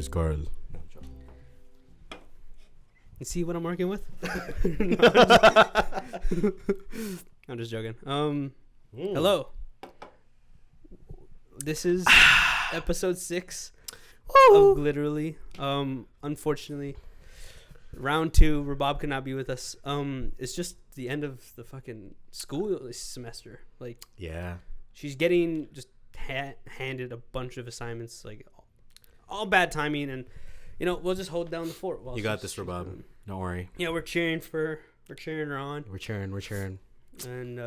is Carl. You see what I'm working with? I'm just joking. Hello. This is episode 6 of Gliterally. Unfortunately, round 2, Rabab could not be with us. It's just the end of the fucking school semester. Like, Yeah. she's getting just handed a bunch of assignments, like all bad timing, and we'll just hold down the fort. You got this, Rabab. Don't worry. Yeah, we're cheering her on. We're cheering. And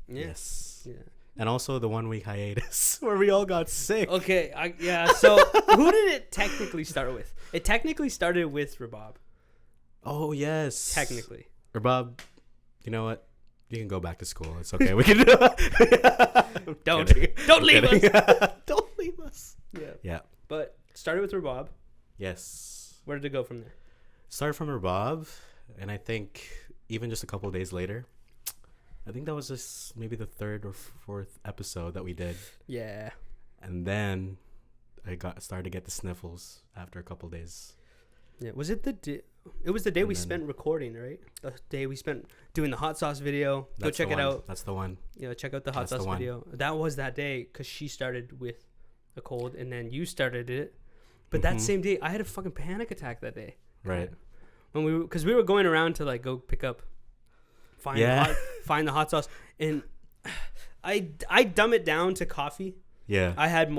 Yes. Yeah. And also the 1 week hiatus where we all got sick. Okay, so who did it technically start with? It technically started with Rabab. Oh, yes. Technically. Rabab, you know what? You can go back to school. It's okay. We can do it. Don't leave us. Don't leave us. Yeah. But started with Rabab. Yes. Where did it go from there? Started from Rabab, and I think even just a couple of days later, I think that was just maybe the 3rd or 4th episode that we did. Yeah. And then I started to get the sniffles after a couple of days. Yeah. Was it the day? It was the day we spent recording, right? The day we spent doing the hot sauce video. Go check it out. That's the one. Yeah, check out the hot sauce video. That was that day because she started with a cold and then you started it. But that same day, I had a fucking panic attack that day. Right. Because we were going around to like go pick up, find the hot sauce, and I dumb it down to coffee. Yeah. I had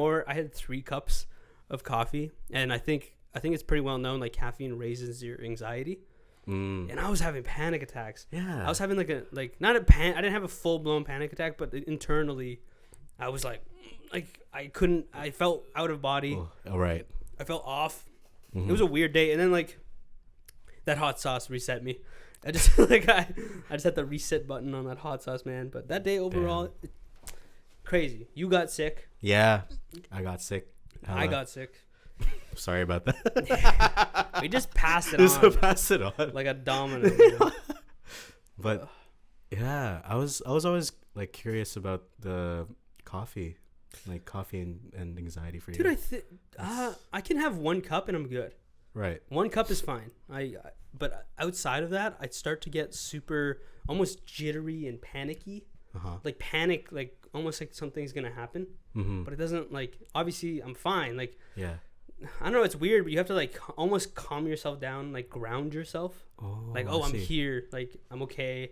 3 cups of coffee, and I think it's pretty well known, like caffeine raises your anxiety. And I was having panic attacks. Yeah. I was having I didn't have a full blown panic attack, but internally I was like I felt out of body. Oh, all right. I felt off. It was a weird day, and then like that hot sauce reset me. I just I just had the reset button on that hot sauce, man. But that day overall, crazy. You got sick. Yeah, I got sick. I got sick. Sorry about that. We just passed it Just on. pass it on Like a domino. But yeah, I was always like curious about the coffee, like coffee and anxiety for you. Dude, I can have 1 cup and I'm good. Right. 1 cup is fine. But outside of that, I'd start to get super, almost jittery and panicky. Like panic, like almost like something's gonna happen. But it doesn't, like, obviously I'm fine. Like, yeah. I don't know, it's weird, but you have to like almost calm yourself down, like ground yourself. I'm here, like I'm okay.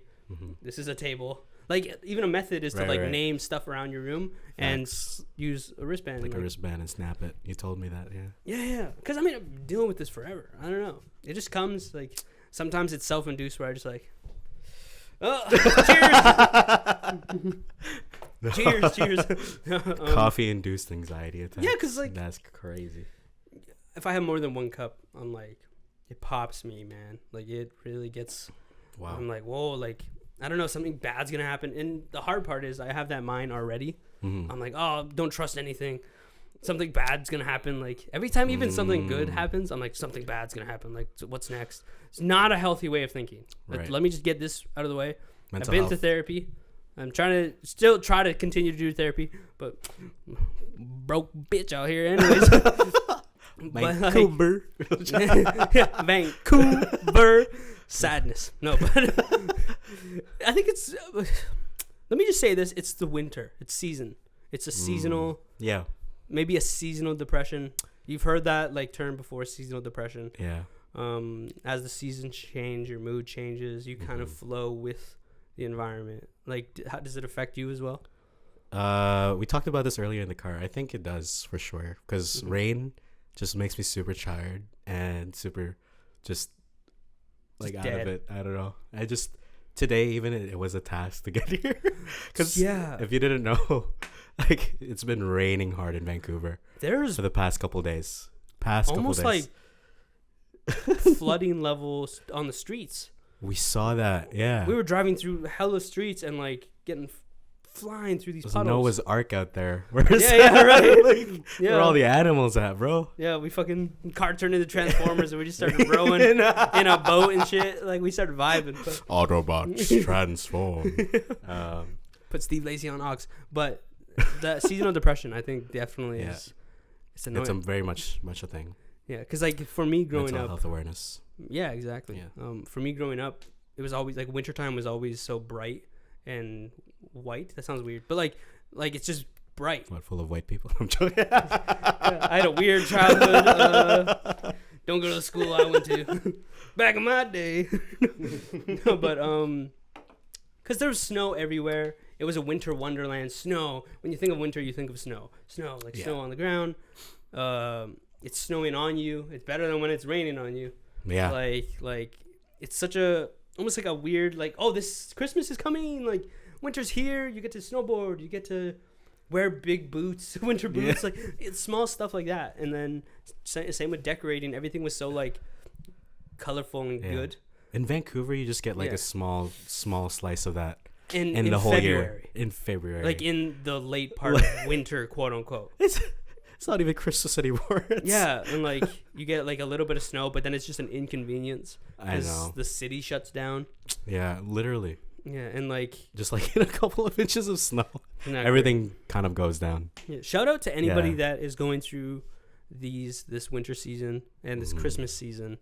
This is a table. Like, even a method is to name stuff around your room and use a wristband. Like a wristband and snap it. You told me that, yeah. Yeah. Because, I'm dealing with this forever. I don't know. It just comes, like, sometimes it's self-induced where I just, like, cheers. Coffee-induced anxiety attacks. Yeah, because, like, that's crazy. If I have more than 1 cup, I'm, like, it pops me, man. Like, it really gets, wow. I'm like, whoa, like, I don't know, something bad's gonna happen. And the hard part is I have that mind already. I'm like, oh, don't trust anything. Something bad's gonna happen. Like, every time even something good happens, I'm like, something bad's gonna happen. Like, so what's next? It's not a healthy way of thinking. Like, let me just get this out of the way. I've been to therapy. I'm trying to continue to do therapy, but broke bitch out here anyways. Vancouver. Vancouver. Sadness. No, but I think it's let me just say this, it's the winter. It's season. It's a seasonal, maybe a seasonal depression. You've heard that like term before, seasonal depression. Yeah. As the seasons change, your mood changes. You kind of flow with the environment. Like, how does it affect you as well? We talked about this earlier in the car. I think it does for sure, because rain just makes me super tired and super just like out of it. I don't know. Today even it was a task to get here, because if you didn't know, like, it's been raining hard in Vancouver for the past couple days. Almost like flooding levels on the streets. We saw that. Yeah, we were driving through hella streets and like getting flying through these puddles. Noah's Ark out there. Right. Where all the animals at, bro? Yeah, we fucking car turned into Transformers and we just started rowing in a boat and shit. Like, we started vibing. Autobots transform. Put Steve Lacy on Ox. But the seasonal depression, I think, definitely is. It's annoying. It's very much a thing. Yeah, because like for me growing mental up, health awareness. yeah, exactly. Yeah. For me growing up, it was always like wintertime was always so bright and white. That sounds weird, but like it's just bright. What, full of white people? I'm joking. I had a weird childhood. Don't go to the school I went to back in my day. No, but because there was snow everywhere. It was a winter wonderland. Snow. When you think of winter, you think of snow. Snow, like snow on the ground. It's snowing on you. It's better than when it's raining on you. Yeah. Like it's such a almost like a weird like, oh, this Christmas is coming. Like winter's here. You get to snowboard. You get to wear big boots, winter boots. Like it's small stuff like that. And then same with decorating. Everything was so like colorful and good. In Vancouver, you just get like a small slice of that in the whole February. year. In February, like in the late part of winter, quote unquote. It's not even Christmas anymore. Yeah, and like you get like a little bit of snow, but then it's just an inconvenience. I know. The city shuts down. Yeah, literally. Yeah, and like just like in a couple of inches of snow, everything kind of goes down. Yeah. Shout out to anybody that is going through this winter season and this Christmas season.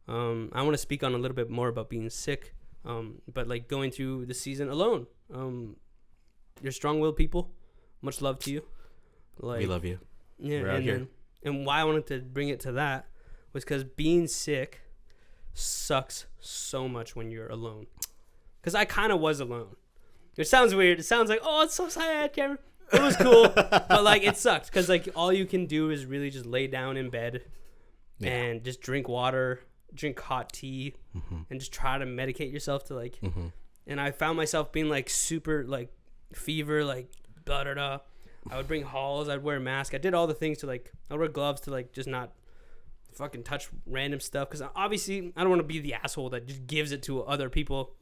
I want to speak on a little bit more about being sick, but like going through the season alone. You're strong-willed people. Much love to you. Like, we love you. Yeah, we're out here. And why I wanted to bring it to that was because being sick sucks so much when you're alone. Because I kind of was alone. It sounds weird. It sounds like, oh, it's so sad, Cameron. It was cool, but like it sucked because like all you can do is really just lay down in bed and just drink water, drink hot tea, and just try to medicate yourself to like. And I found myself being like super like fever, like da da da. I would bring halls. I'd wear a mask. I did all the things to like. I wear gloves to like just not fucking touch random stuff because obviously I don't want to be the asshole that just gives it to other people.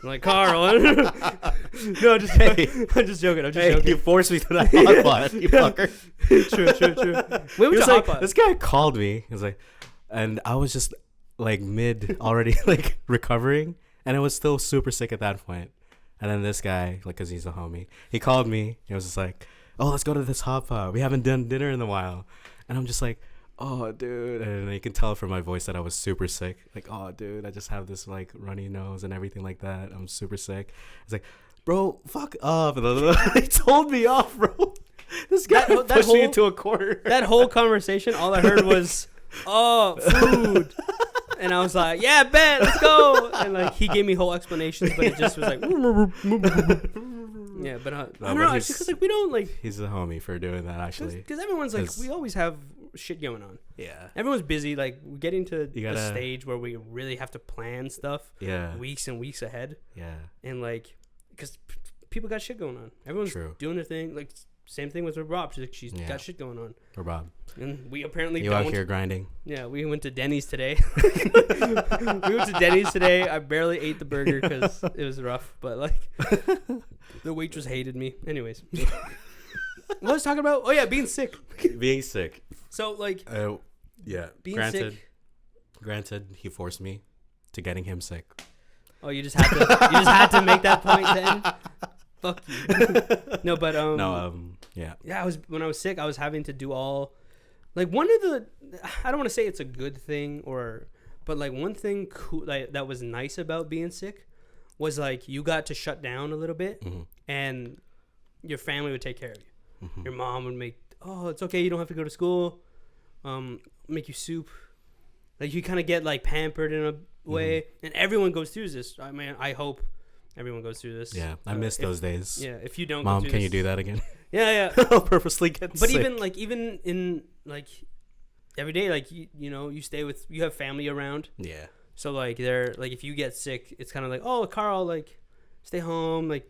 Like Carl. No, I'm just joking. I'm just joking. You forced me to that hot pot, you fucker. True. We went to like, hot pot. this guy called me. He was like, and I was just like mid already like recovering, and I was still super sick at that point. And then this guy, like, cause he's a homie, he called me. He was just like, "Oh, let's go to this hot pot. We haven't done dinner in a while." And I'm just like, "Oh, dude," and you can tell from my voice that I was super sick. Like, "Oh, dude, I just have this like runny nose and everything like that. I'm super sick." It's like, "Bro, fuck off!" He told me off, bro. This guy pushed me into a corner. That whole conversation, all I heard was, "Oh, food," and I was like, "Yeah, bet, let's go." And like he gave me whole explanations, but it just was like, yeah. But I don't know, it's because like we don't like. He's a homie for doing that actually. Because everyone's like, we always have shit going on. Yeah. Everyone's busy. Like we're getting to a stage where we really have to plan stuff. Yeah. Weeks and weeks ahead. Yeah. And like, because people got shit going on. Everyone's doing their thing. Like same thing with Rabab. She's got shit going on. Rabab. And we apparently don't. You out here grinding. Yeah, we went to Denny's today. I barely ate the burger because it was rough. But like, the waitress hated me. Anyways. What was I talking about? Oh yeah, being sick. Being sick. So like, yeah. Being Granted, he forced me to getting him sick. Oh, you just had to make that point then. Fuck you. No, but yeah. Yeah, when I was sick, I was having to do all, like one of the, I don't want to say it's a good thing but like one thing cool that was nice about being sick was like you got to shut down a little bit, and your family would take care of you. Your mom would make, "Oh, it's okay, you don't have to go to school," make you soup. Like you kind of get like pampered in a way, and everyone goes through this. I mean, I hope everyone goes through this. Yeah, I miss those days. Yeah, if you don't, Mom, can you do that again? Yeah. I'll purposely get sick. But even in like every day, like you have family around. Yeah. So like they're like if you get sick, it's kind of like, "Oh, Carl, like stay home," like.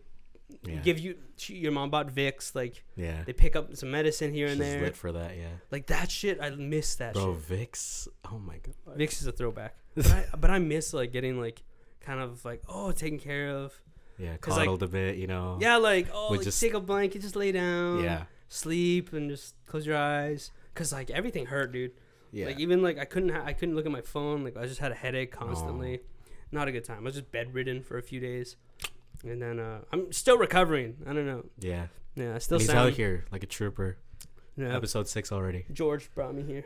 Give you your mom bought Vicks, like they pick up some medicine here and there. Lit for that, yeah. Like that shit, I miss that. Bro, shit. Vicks, oh my god. Vicks is a throwback. But I miss like getting like kind of like taken care of. Yeah, coddled like, a bit, you know. Yeah, like like just take a blanket, just lay down. Sleep and just close your eyes. Cause like everything hurt, dude. Yeah. Like even like I couldn't look at my phone. Like I just had a headache constantly. Not a good time. I was just bedridden for a few days. And then I'm still recovering. I don't know. Yeah. Yeah, I still he's sound... out here like a trooper. Yeah. Episode 6 already. George brought me here.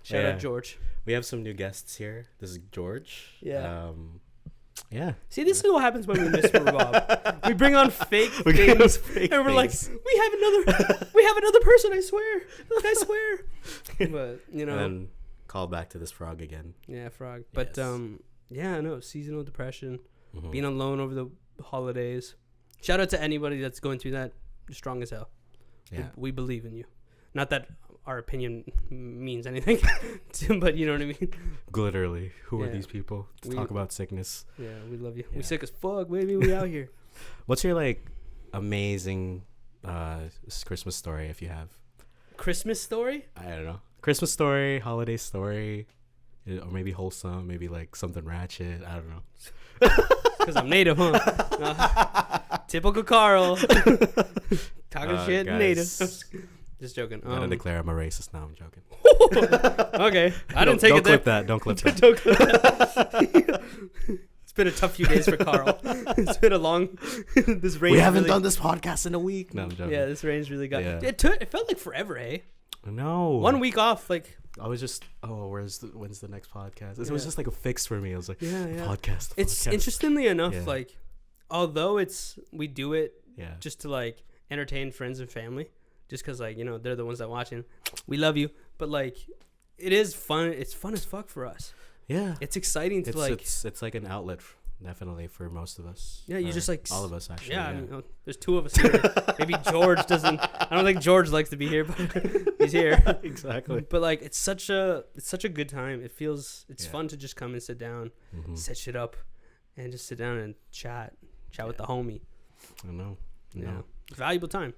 Shout out George. We have some new guests here. This is George. Yeah. Yeah. See, this is what happens when we miss Rabab. We bring on fake things, and we're like, we have another person. I swear. But you know, and then call back to this frog again. Yeah, frog. But Yes. no, seasonal depression, being alone over the holidays. Shout out to anybody that's going through that. You're strong as hell. Yeah. We believe in you. Not that our opinion means anything, but you know what I mean. Gliterally, who are these people to talk about sickness? Yeah, we love you. Yeah. We sick as fuck, baby. We out here. What's your like amazing Christmas story if you have? Christmas story? I don't know. Christmas story, holiday story, or maybe wholesome, maybe like something ratchet. I don't know. Because I'm native, huh? Typical Carl. Talking shit native. Just joking. I'm gonna declare I'm a racist now. I'm joking. Okay. I didn't take it there. Don't clip that. Don't clip that. It's been a tough few days for Carl. It's been a long... this rain. We haven't done this podcast in a week. No, I'm joking. Yeah, this rain's really got... Yeah. It felt like forever, eh? No. 1 week off, like... I was just, when's the next podcast? It was just like a fix for me. I was like, yeah. podcast. It's interestingly enough, like, although we do it just to like entertain friends and family, just because like, you know, they're the ones that watching. We love you, but like, it is fun. It's fun as fuck for us. Yeah, it's exciting to it's like an outlet. Definitely for most of us. Yeah, you just like all of us actually. Yeah, I mean, there's 2 of us here. Maybe George doesn't. I don't think George likes to be here, but he's here. Exactly. But like, it's such a good time. It's fun to just come and sit down, set shit up, and just sit down and chat with the homie. I know. Yeah, valuable time.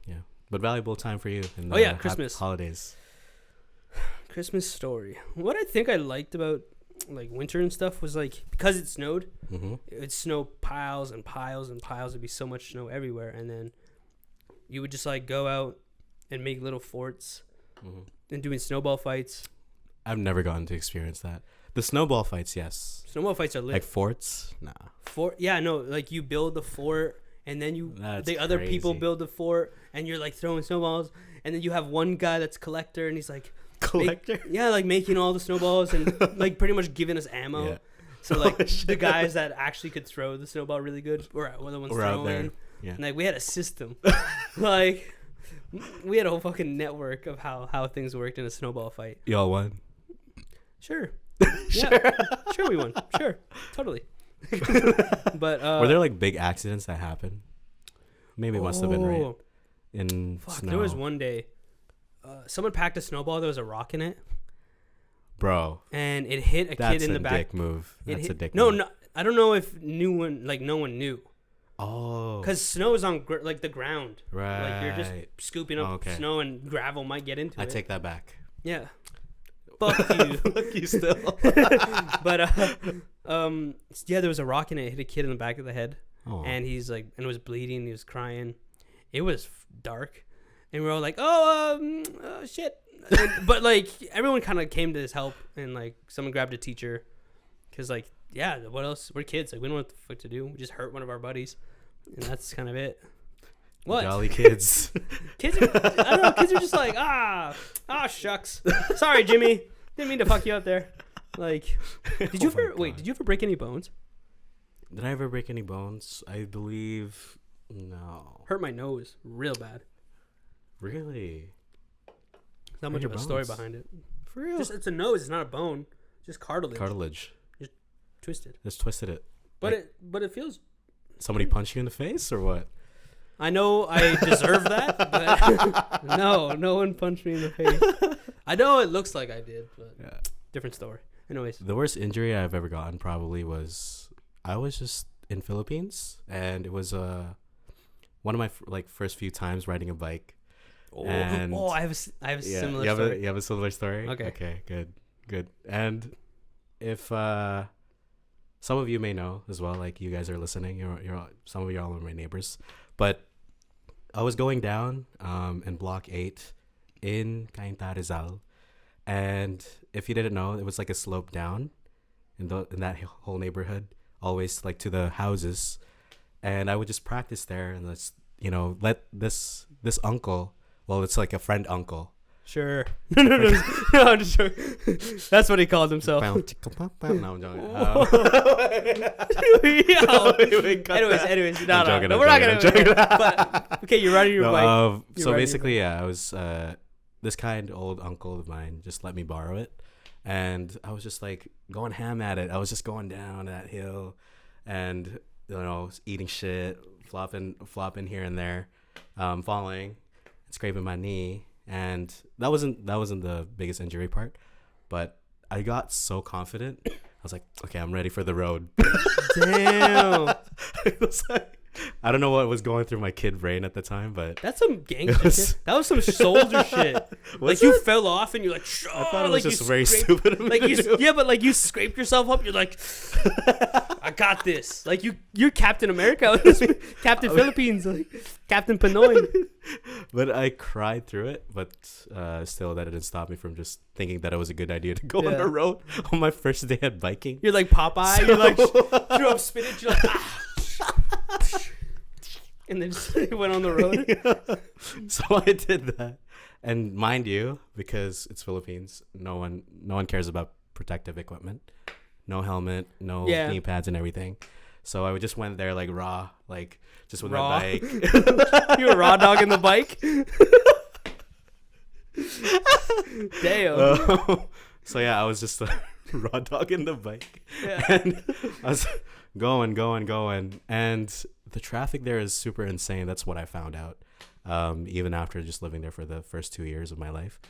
Yeah, but valuable time for you. In Christmas holidays. Christmas story. What I think I liked about like winter and stuff was like, because it snowed, it would snow piles and piles and piles. There'd be so much snow everywhere, and then you would just like go out and make little forts and doing snowball fights. I've never gotten to experience that. The snowball fights, yes. Snowball fights are lit. Like forts, nah. Like you build the fort, and then other people build the fort, and you're like throwing snowballs, and then you have one guy that's collector, and he's like like making all the snowballs and like pretty much giving us ammo. Yeah. So like the guys that actually could throw the snowball really good were the ones throwing. Out there. Yeah. And like we had a system. Like we had a whole fucking network of how things worked in a snowball fight. Y'all won? Sure. Yeah. Sure we won. Sure. Totally. But were there like big accidents that happened? Maybe it must have been right in snow. There was one day someone packed a snowball. There was a rock in it, bro, and it hit a kid in the back. Dick move. That's a dick move. No, I don't know if no one knew. Oh, because snow is on like the ground, right? Like you're just scooping up snow, and gravel might get into it. I take that back. Yeah, fuck you. Fuck you still. But there was a rock in it. It hit a kid in the back of the head, and he's like, and it was bleeding. He was crying. It was dark. And we were all like, shit. But, like, everyone kind of came to his help. And, like, someone grabbed a teacher. Because, like, what else? We're kids. Like, we don't know what the fuck to do. We just hurt one of our buddies. And that's kind of it. What? Jolly kids. Kids are, I don't know. Kids are just like, shucks. Sorry, Jimmy. Didn't mean to fuck you up there. Like, did you ever break any bones? Did I ever break any bones? I believe, no. Hurt my nose real bad. Really? Not much of a story behind it. For real? It's a nose. It's not a bone. Just cartilage. Just twisted. Just twisted it. But it feels. Somebody punched you in the face or what? I know I deserve that, but no one punched me in the face. I know it looks like I did, but different story. Anyways, the worst injury I've ever gotten probably was I was just in Philippines, and it was one of my first few times riding a bike. I have a similar story. You have a similar story? Okay, good. And if some of you may know as well, like you guys are listening, you're some of y'all are my neighbors, but I was going down in block 8 in Cainta, Rizal, and if you didn't know, it was like a slope down in that whole neighborhood, always like to the houses, and I would just practice there, and let this uncle Well, it's like a friend uncle. Sure. No, I'm just joking. That's what he called himself. No, I'm joking. Anyways, no, I'm we're not joking. gonna. But, okay, you're riding your bike. So basically, yeah, I was this kind old uncle of mine just let me borrow it, and I was just like going ham at it. I was just going down that hill, and eating shit, flopping here and there, falling, scraping my knee. And that wasn't the biggest injury part, but I got so confident. I was like, okay, I'm ready for the road. Damn. It was like, I don't know what was going through my kid brain at the time, but that's some gangster shit. That was some soldier shit. Like you fell off and you're like, I thought it was just very stupid of me to do. Yeah, but like you scraped yourself up. You're like, I got this. Like you're Captain America, Captain Philippines, like Captain Pinoy. But I cried through it. But still, that didn't stop me from just thinking that it was a good idea to go on the road on my first day at biking. You're like Popeye. You're like threw up spinach. You're like and then just went on the road. So I did that, and mind you, because it's Philippines, no one cares about protective equipment, no helmet, no knee pads and everything. So I just went there like raw, like just with my bike. You were raw dogging the bike. Damn. So yeah, I was just raw dogging the bike, and I was going, and the traffic there is super insane. That's what I found out, even after just living there for the first 2 years of my life.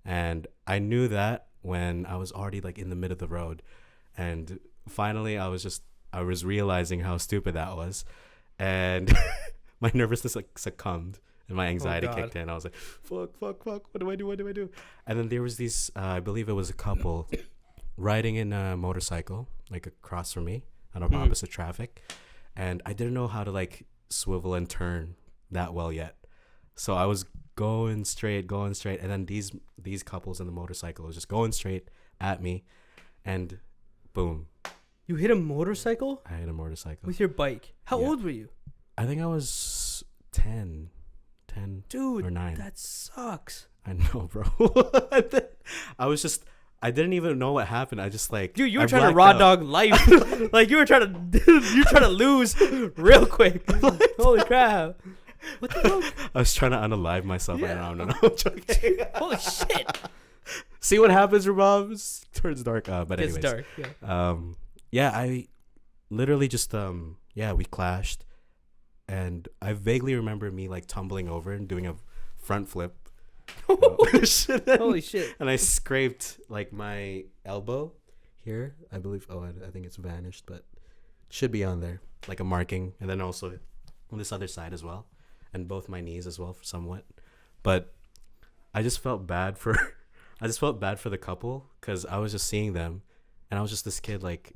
And I knew that when I was already like in the middle of the road, and finally I was realizing how stupid that was, and my nervousness like succumbed and my anxiety kicked in. I was like, fuck, what do I do? And then there was these I believe it was a couple riding in a motorcycle like across from me on opposite traffic, and I didn't know how to like swivel and turn that well yet. So I was going straight, and then these couples in the motorcycle was just going straight at me, and boom. You hit a motorcycle? I hit a motorcycle. With your bike? How old were you? I think I was 10 Dude, or 9. That sucks. I know, bro. I didn't even know what happened. I just like, dude, you were trying to raw dog life. Like you were trying to lose real quick. Holy crap. What the fuck? I was trying to unalive myself. Yeah. No, I'm joking. Holy shit. See what happens, Rabab? It turns dark. But anyways. It's dark, yeah. I literally just, we clashed. And I vaguely remember me like tumbling over and doing a front flip. Holy shit. And I scraped like my elbow here, I believe. I think it's vanished, but should be on there, like a marking. And then also on this other side as well, and both my knees as well, somewhat. But I just felt bad for the couple, because I was just seeing them, and I was just this kid, like,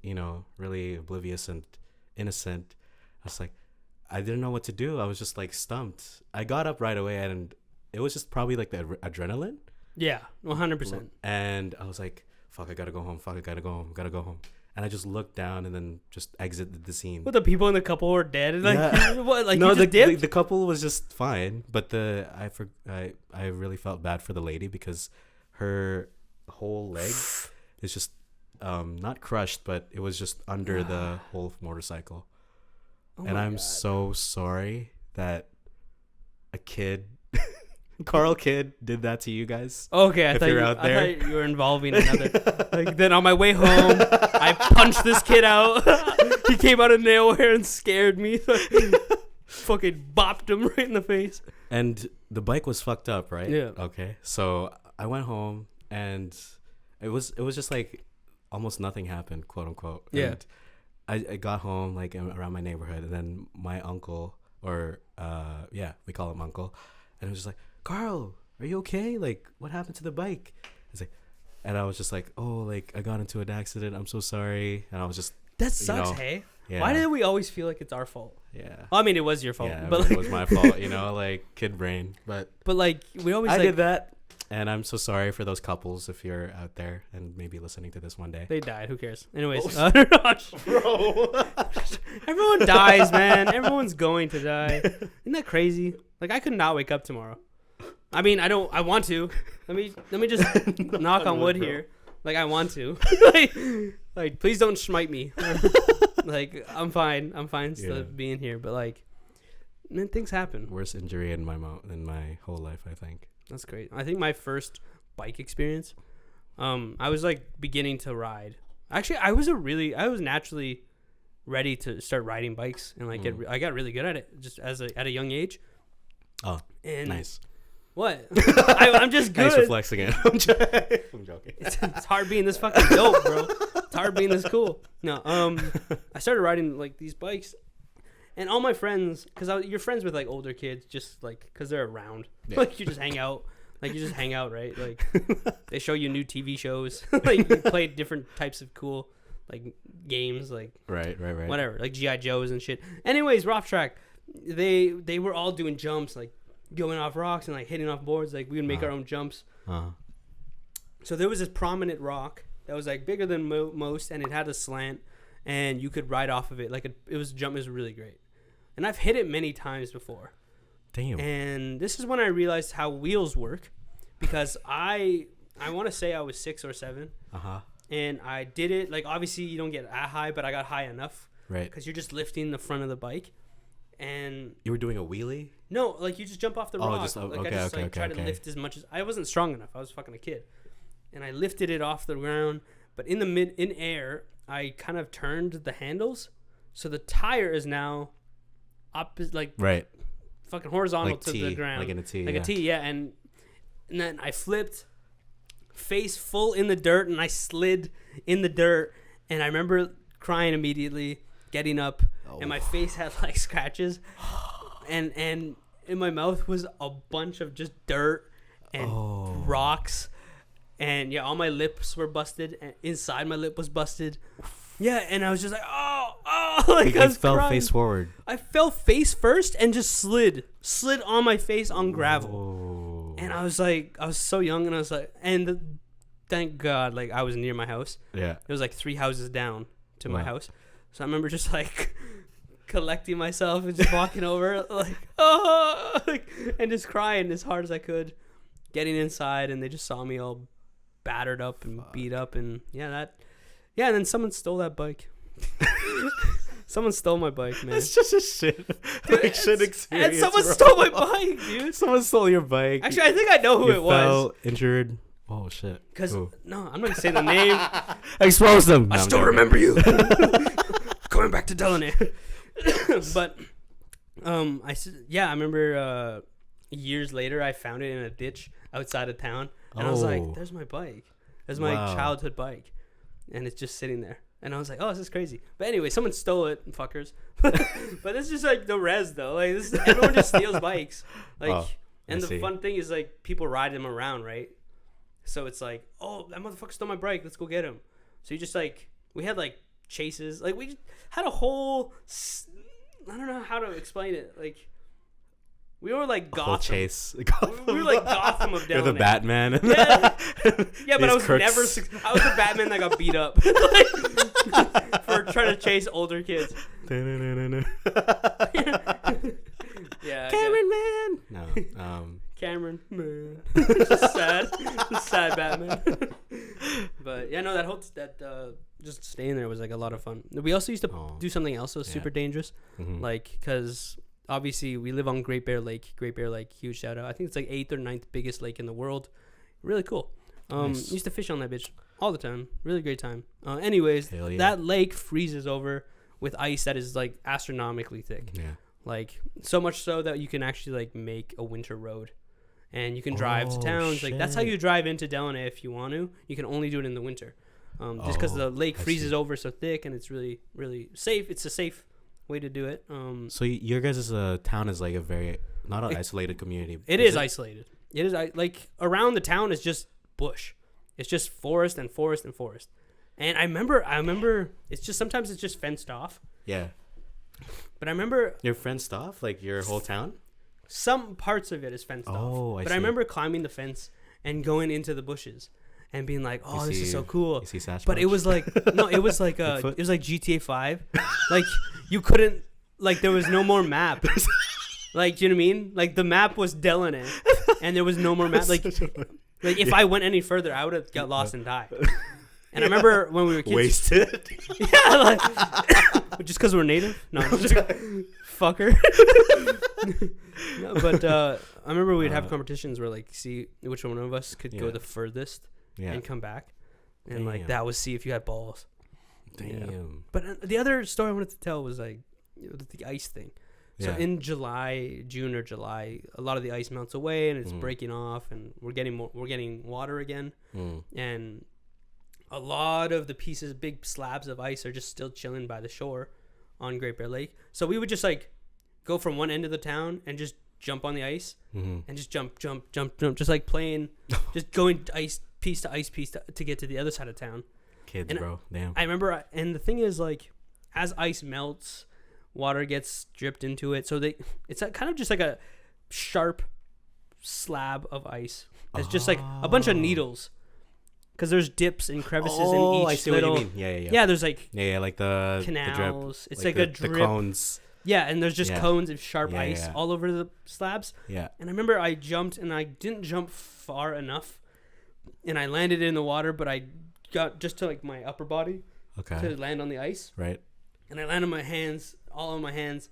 really oblivious and innocent. I was like, I didn't know what to do. I was just like stumped. I got up right away, and it was just probably like the adrenaline. Yeah, 100%. And I was like, fuck, I gotta go home. And I just looked down and then just exited the scene. But the people in the couple were dead. And what? Like, no, you just dipped? The couple was just fine. But I really felt bad for the lady, because her whole leg is just not crushed, but it was just under the whole motorcycle. Oh, and I'm so sorry that a kid, Carl kid, did that to you guys. Okay, I thought you were involving another. Like, then on my way home, I punched this kid out. He came out of nowhere and scared me. Fucking bopped him right in the face. And the bike was fucked up, right? Yeah. Okay, so I went home, and it was just like almost nothing happened, quote unquote. Yeah. And I got home like around my neighborhood, and then my uncle, or we call him uncle, and he was just like, Carl, are you okay? Like, what happened to the bike? He's like, and I was just like, oh, like I got into an accident. I'm so sorry. And I was just, that sucks, hey? Yeah. Why do we always feel like it's our fault? Yeah. Well, I mean, it was your fault. Yeah, but it was my fault, like kid brain. But like we always. I did that. And I'm so sorry for those couples, if you're out there and maybe listening to this one day. They died. Who cares? Anyways. Bro. Everyone dies, man. Everyone's going to die. Isn't that crazy? Like, I could not wake up tomorrow. I mean, I want to. Let me just knock on wood here. Like, I want to. like, please don't smite me. Like, I'm fine. I'm fine still being here. But, like, man, things happen. Worst injury in my whole life, I think. That's great. I think my first bike experience, I was, like, beginning to ride. Actually, I was naturally ready to start riding bikes. And, like, I got really good at it just at a young age. Oh, and nice. What? I'm just good. Thanks for flexing it. I'm joking. It's hard being this fucking dope, bro. It's hard being this cool. No, I started riding like these bikes, and all my friends, because you're friends with like older kids, just like because they're around. Yeah. Like you just hang out, right? Like they show you new TV shows, like you play different types of cool like games, like right, whatever, like GI Joes and shit. Anyways, Rough Track, they were all doing jumps, like going off rocks and like hitting off boards. Like we would make our own jumps. So there was this prominent rock that was like bigger than most, and it had a slant, and you could ride off of it. Like it was really great, and I've hit it many times before. Damn. And this is when I realized how wheels work, because I want to say I was 6 or 7. And I did it, like obviously you don't get that high, but I got high enough. Right. Because you're just lifting the front of the bike. And you were doing a wheelie? No, like you just jump off the rock. Okay, I just tried to lift as much as I wasn't strong enough. I was fucking a kid, and I lifted it off the ground. But in air, I kind of turned the handles, so the tire is now up, like right, fucking horizontal like to T, the ground, like in a T, like a T, yeah. And then I flipped, face full in the dirt, and I slid in the dirt. And I remember crying immediately, getting up. And my face had like scratches, and in my mouth was a bunch of just dirt and rocks, and yeah, all my lips were busted, and inside my lip was busted. Yeah, and I was just like, like I fell crying. Face forward. I fell face first and just slid on my face on gravel. Whoa. And I was so young, and I was like, thank God, like I was near my house. Yeah, it was like 3 houses down to my house. So I remember just like collecting myself and just walking over like, and just crying as hard as I could, getting inside, and they just saw me all battered up and beat up, and and then someone stole that bike. Someone stole my bike, man. It's just a shit experience. And someone stole my bike, dude. Someone stole your bike. Actually, I think I know who it was. Fell injured. Oh shit. Because no, I'm not gonna say the name. Expose them. I still remember you. Going back to Delano. But I remember years later I found it in a ditch outside of town, and I was like, there's my bike. There's my childhood bike, and it's just sitting there. And I was like, oh, this is crazy. But anyway, someone stole it, fuckers. But this is just like the res though. Like everyone just steals bikes. Like, and the fun thing is like people ride them around, right? So it's like, oh, that motherfucker stole my bike. Let's go get him. So you just like, we had like chases. Like we had a whole, I don't know how to explain it. Like we were like Gotham. Whole chase. We were like Gotham of Delano. You're the Batman. Yeah, but I was never. I was the Batman that got beat up for trying to chase older kids. Yeah. Cameron man. No. Cameron man. Just sad Batman. But yeah, no, that just staying there was like a lot of fun. We also used to do something else that was super dangerous, like because obviously we live on Great Bear Lake. Great Bear Lake, huge shout out. I think it's like 8th or 9th biggest lake in the world. Really cool. Nice. Used to fish on that bitch all the time. Really great time. Anyways, that lake freezes over with ice that is like astronomically thick. Yeah. Like so much so that you can actually like make a winter road, and you can drive to towns. Shit. Like that's how you drive into Delano if you want to. You can only do it in the winter, just because the lake freezes over so thick, and it's really really safe. It's a safe way to do it. So your guys' town is like a very not an isolated community. It is isolated. It is like around the town is just bush. It's just forest and forest and forest. And I remember it's just sometimes it's just fenced off. Yeah. But I remember your fenced off, like your whole town. Some parts of it is fenced off. But I remember climbing the fence and going into the bushes and being like, "Oh, this is so cool." But it was like no, it was like GTA 5. Like you couldn't, like there was no more map. Like, do you know what I mean? Like, the map was Delanan, and there was no more map. Like if I went any further, I would have got lost and died. And I remember when we were kids. Wasted. Yeah, like, just because we're native? No, fucker. No, but I remember we'd have competitions where, like, see which one of us could go the furthest and come back. And, like, that was see if you had balls. Damn. Yeah. But the other story I wanted to tell was, like, the ice thing. So in June or July, a lot of the ice melts away and it's breaking off, and we're getting water again, and a lot of the pieces, big slabs of ice, are just still chilling by the shore on Great Bear Lake. So we would just like go from one end of the town and just jump on the ice and just jump, just like playing, just going ice piece to ice piece to get to the other side of town. Kids, and bro, damn. I remember, and the thing is, like, as ice melts, water gets dripped into it, so it's kind of just like a sharp slab of ice. It's just like a bunch of needles, because there's dips and crevices in each I see little. what you mean. Yeah. Yeah, there's like like the canals. The drip, it's like a drip. The cones. Yeah, and there's just cones of sharp ice all over the slabs. Yeah. And I remember I jumped, and I didn't jump far enough, and I landed in the water, but I got just to like my upper body to land on the ice. Right. And I land on my hands, all on my hands,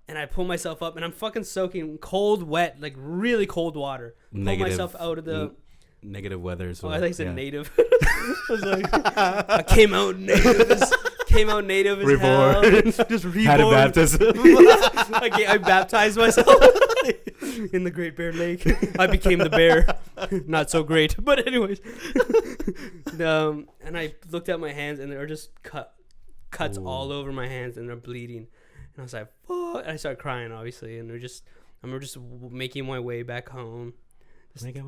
and I pull myself up, and I'm fucking soaking cold, wet, like really cold water. Pull myself out of the negative weather. So I think I said native. I was like, I came out native as hell. Just reborn. Had a baptism. I baptized myself in the Great Bear Lake. I became the bear. Not so great, but anyways. And I looked at my hands, and they were just cuts all over my hands, and they're bleeding. And I was like, "Fuck!" And I started crying, obviously. And I'm just making my way back home.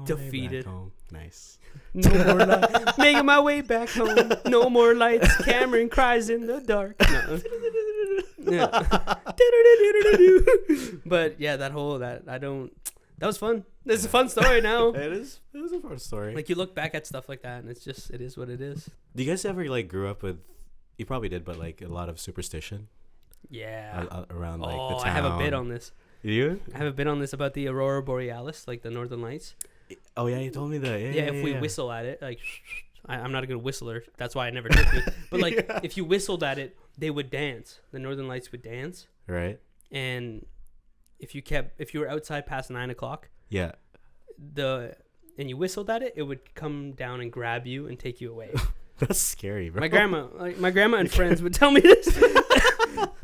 Defeated. Nice. No more lights. Making my way back home. No more lights. Cameron cries in the dark. No. Yeah. But yeah, that was fun. It's a fun story now. It is a fun story. Like, you look back at stuff like that, and it is what it is. Do you guys ever like grew up with? You probably did, but like a lot of superstition. Yeah. Around like the town. I have a bit on this. You? I have a bit on this about the Aurora Borealis, like the Northern Lights. Oh yeah, you told me that. Yeah, if we whistle at it, like, I'm not a good whistler. That's why I never took it. But like, if you whistled at it, they would dance. The Northern Lights would dance. Right. And if you were outside past 9:00, and you whistled at it, it would come down and grab you and take you away. That's scary, bro. My grandma and friends would tell me this.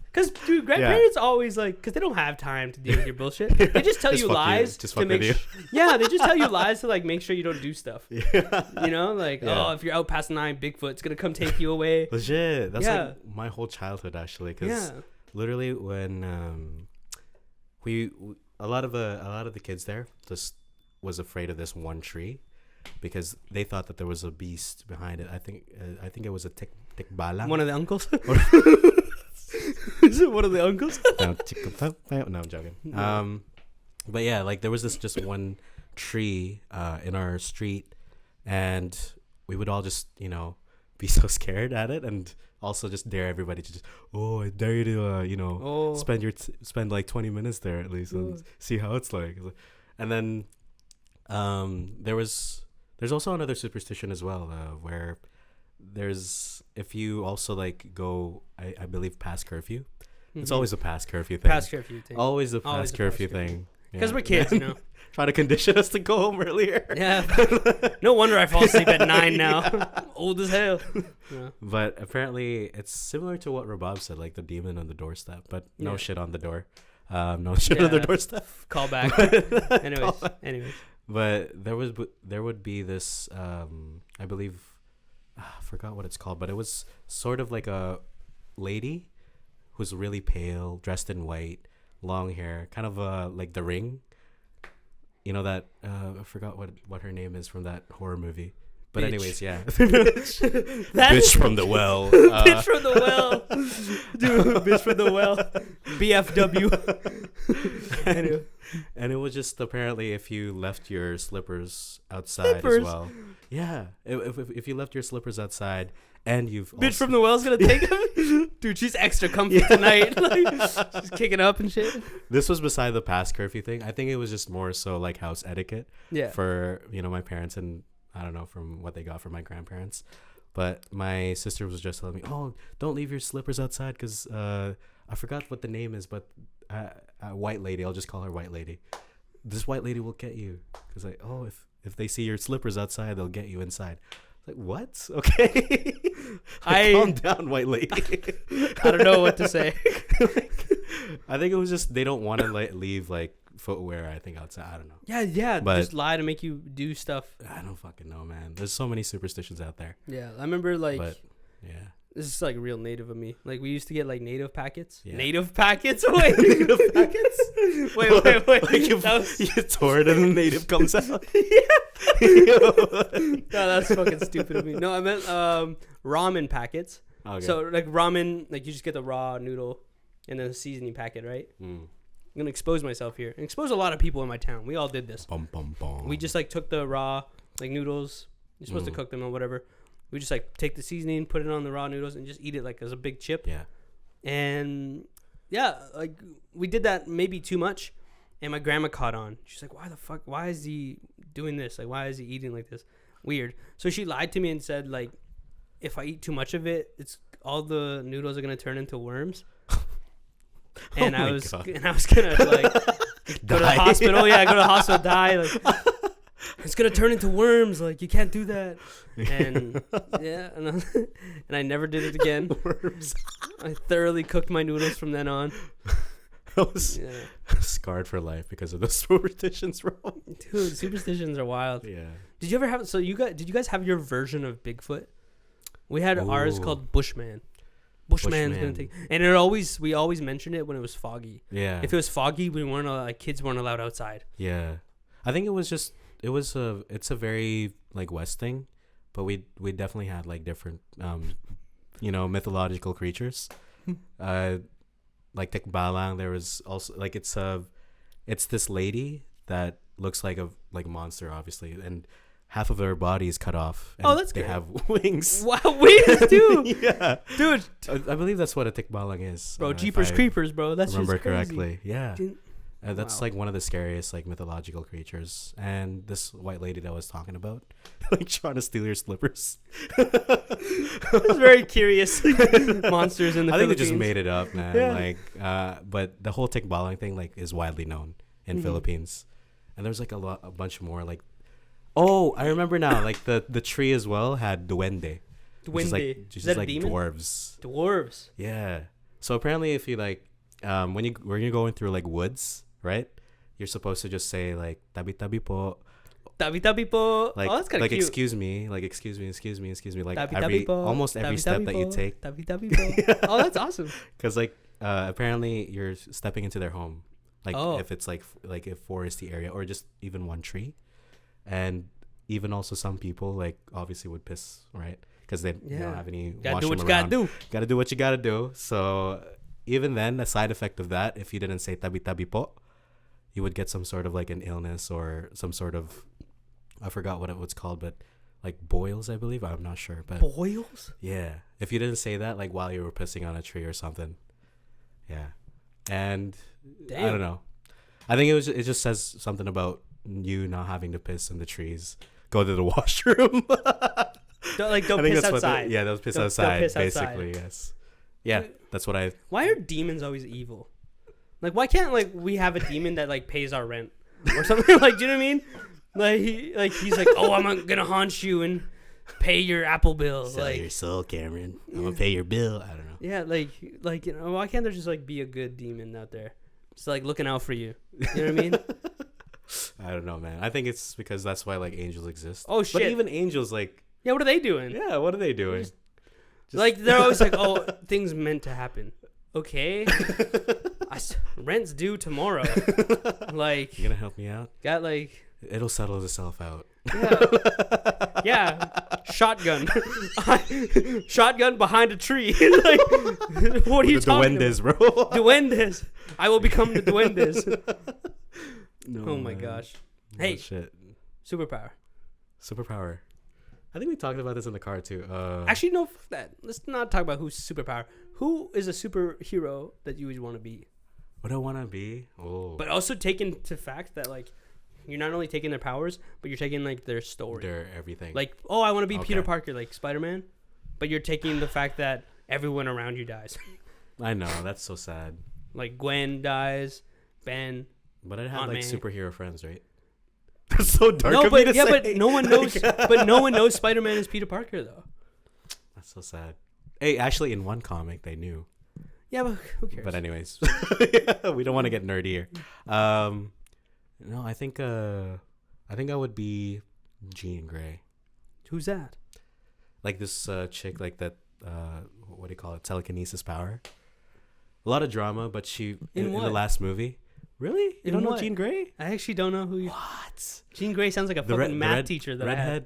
Because, dude, grandparents always, like, because they don't have time to deal with your bullshit. They just tell you lies to make sure. Yeah, they just tell you lies to, like, make sure you don't do stuff. Yeah. You know, like, if you're out past 9, Bigfoot's going to come take you away. Legit. That's like my whole childhood, actually. Because literally when a lot of the kids there just was afraid of this one tree because they thought that there was a beast behind it. I think it was a tikbalang. One of the uncles? Is it one of the uncles? No, I'm joking. But yeah, like there was this just one tree in our street, and we would all just be so scared at it, and also just dare everybody to just I dare you to spend like 20 minutes there at least and see how it's like. And then there's also another superstition as well where if you also like go I believe past curfew. It's always a past curfew thing. Past curfew thing. Always a past curfew thing. Because we're kids, Try to condition us to go home earlier. Yeah. No wonder I fall asleep at 9 now. Old as hell. Yeah. But apparently it's similar to what Rabab said, like the demon on the doorstep, but no shit on the door. No shit on the doorstep. Call back. Anyways. But there would be this I believe I forgot what it's called, but it was sort of like a lady who's really pale, dressed in white, long hair, kind of like The Ring. You know that I forgot what her name is from that horror movie. But anyways, yeah. Bitch from the well. Bitch from the well. Dude, bitch from the well. BFW. And it was just apparently if you left your slippers outside as well. Yeah, if you left your slippers outside and you've Bitch from the well's gonna take them. Dude, she's extra comfy tonight. Like, she's kicking up and shit. This was beside the past curfew thing. I think it was just more so like house etiquette. Yeah. For my parents, and I don't know from what they got from my grandparents, but my sister was just telling me, "Oh, don't leave your slippers outside because I forgot what the name is, but a white lady. I'll just call her white lady. This white lady will get you because like, oh, if they see your slippers outside, they'll get you inside." Like, what? Okay. Calm down, white lady. I don't know what to say. I think it was just they don't want to leave like footwear, I think, outside. I don't know. Yeah. But just lie to make you do stuff. I don't fucking know, man. There's so many superstitions out there. Yeah. I remember like yeah. This is like real native of me. Like we used to get like native packets. Yeah. Native packets? Wait. Native packets? Wait. Like you tore it and the native comes out. No, that's fucking stupid of me. No, I meant ramen packets. Okay. So like ramen, like you just get the raw noodle and then a seasoning packet, right? I'm gonna expose myself here and expose a lot of people in my town. We all did this. Bum, bum, bum. We just like took the raw like noodles. You're supposed to cook them or whatever. We just like take the seasoning, put it on the raw noodles, and just eat it like as a big chip. Yeah. And yeah, like we did that maybe too much, and my grandma caught on. She's like, "Why the fuck? Why is he doing this? Like, why is he eating like this? Weird." So she lied to me and said like, if I eat too much of it, it's all the noodles are gonna turn into worms. And I was gonna like go to the hospital. Yeah, go to the hospital, die. Like, it's gonna turn into worms. Like, you can't do that. And yeah, and I never did it again. Worms. I thoroughly cooked my noodles from then on. I was scarred for life because of those superstitions, bro. Dude, superstitions are wild. Yeah. Did you ever have? So did you guys have your version of Bigfoot? We had ours called Bushman. Bushman's gonna take, and we always mentioned it when it was foggy. Yeah. If it was foggy, we weren't like kids weren't allowed outside. Yeah. I think it's a very like West thing, but we definitely had like different mythological creatures. Like Tikbalang, there was also like it's this lady that looks like a monster, obviously, and half of her body is cut off. And that's they good. have wings. Wow, wings too. Yeah, dude. I believe that's what a Tikbalang is, bro. Jeepers Creepers, bro. That's remember just crazy. correctly. Yeah. That's Wow. like one of the scariest like mythological creatures. And this white lady that I was talking about, like trying to steal your slippers. It's very curious. Monsters in the Philippines. I think they just made it up, man. Yeah. Like, but the whole Tikbalang thing like is widely known in Philippines, and there's like a bunch more like. Oh, I remember now. Like the tree as well had duende. Duende. Which is like demon? dwarves. Dwarves. Yeah. So apparently, if you like, when you're going through like woods, right? You're supposed to just say like tabi tabi po. Tabi tabi po. Like, that's kind of cute. excuse me. Like excuse me. Like tabi, tabi po. almost every tabi, step tabi that po. you take. Tabi tabi po. Oh, that's awesome. Because like apparently you're stepping into their home. Like if it's like a foresty area or just even one tree. And even also some people like obviously would piss, right? Because they don't have any. Gotta do what you gotta do. Gotta do what you gotta do. So even then, a side effect of that, if you didn't say tabi tabi po, you would get some sort of like an illness or some sort of, I forgot what it was called, but like boils, I believe. I'm not sure, but boils. Yeah, if you didn't say that like while you were pissing on a tree or something. Yeah, and I don't know. I think it just says something about you not having to piss in the trees. Go to the washroom. Don't piss outside. Don't piss outside. Basically, yes. Yeah, that's what I. Why are demons always evil? Like, why can't like we have a demon that like pays our rent or something? Like, do you know what I mean? He's like, oh, I'm gonna haunt you and pay your Apple bill. Sell your soul, Cameron. I'm gonna pay your bill. I don't know. Yeah, like why can't there just like be a good demon out there, just like looking out for you? You know what I mean? I don't know, man. I think it's because that's why like angels exist. Oh shit! But even angels, like, yeah, what are they doing? Yeah, what are they doing? Just like they're always like, oh, things meant to happen. Okay, rent's due tomorrow. Like, you gonna help me out? Got like. It'll settle itself out. Yeah. Shotgun. Shotgun behind a tree. Like, what are you talking about? Duendes, bro. Duendes. I will become the duendes. No, oh my man. gosh. Oh, Hey. shit. Superpower. I think we talked about this in the car too. Actually, no, fuck that. Let's not talk about who's superpower. Who is a superhero that you would want to be? What do I want to be? Oh, But also take into fact that like you're not only taking their powers, but you're taking like their story, their everything. like, oh, I want to be Okay. Peter Parker, like Spider-Man, but you're taking the fact that everyone around you dies. I know, that's so sad. Like Gwen dies, Ben. But I'd have Aunt like May. superhero friends, right? That's so dark. No, of me but to yeah, say. but no one knows. But no one knows Spider-Man is Peter Parker though. That's so sad. Hey, actually, in one comic they knew. Yeah, but who cares? But anyways, we don't want to get nerdy here. No, I think I would be Jean Grey. Who's that? Like this chick, like that. What do you call it? Telekinesis power. A lot of drama, but she in the what? last movie. Really? You In don't know what? Jean Grey? I actually don't know who you. What? Jean Grey sounds like a fucking math teacher that I had.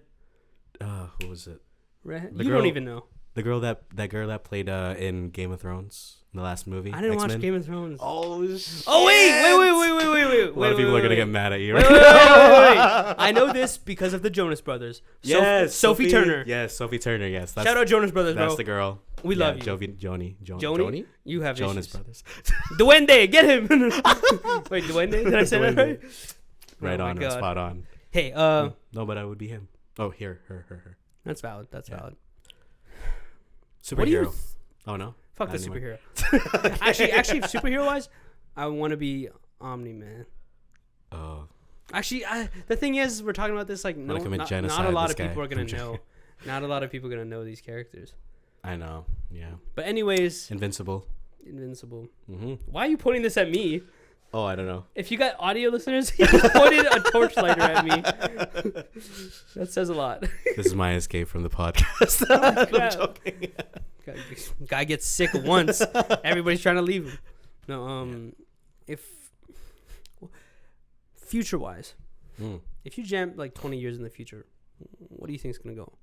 Redhead. Who was it? Redhead? The You girl- don't even know. The girl that played in Game of Thrones in the last movie. I didn't watch X-Men. Game of Thrones. Oh shit! Oh wait. A lot of people are gonna get mad at you. Wait. I know this because of the Jonas Brothers. Yes, Sophie Turner. Yes, Sophie Turner. Yes, that's, Shout out Jonas Brothers, that's bro. the girl. We love you. Joni. Joni? You have Jonas issues. Brothers. Duende, get him. Wait, Duende? Did I say that Duende. right? Right Oh my on, God. spot on. Hey, No, but I would be him. Oh, her. that's valid. That's Yeah. valid. Superhero. What do you? Oh no. Fuck the Not anymore. superhero. actually, superhero wise, I want to be Omni Man. Oh, Actually, the thing is, we're talking about this like Wanna commit not genocide, a lot this of people guy. are gonna I'm joking. know. Not a lot of people are gonna know these characters. I know. Yeah. But anyways, Invincible. Invincible. Mm-hmm. Why are you pointing this at me? Oh, I don't know. If you got audio listeners, you just pointed a torchlighter at me. That says a lot. This is my escape from the podcast. Yeah. I'm joking. Guy gets sick once. Everybody's trying to leave him. No, if future wise, if you jam like 20 years in the future, what do you think is gonna go?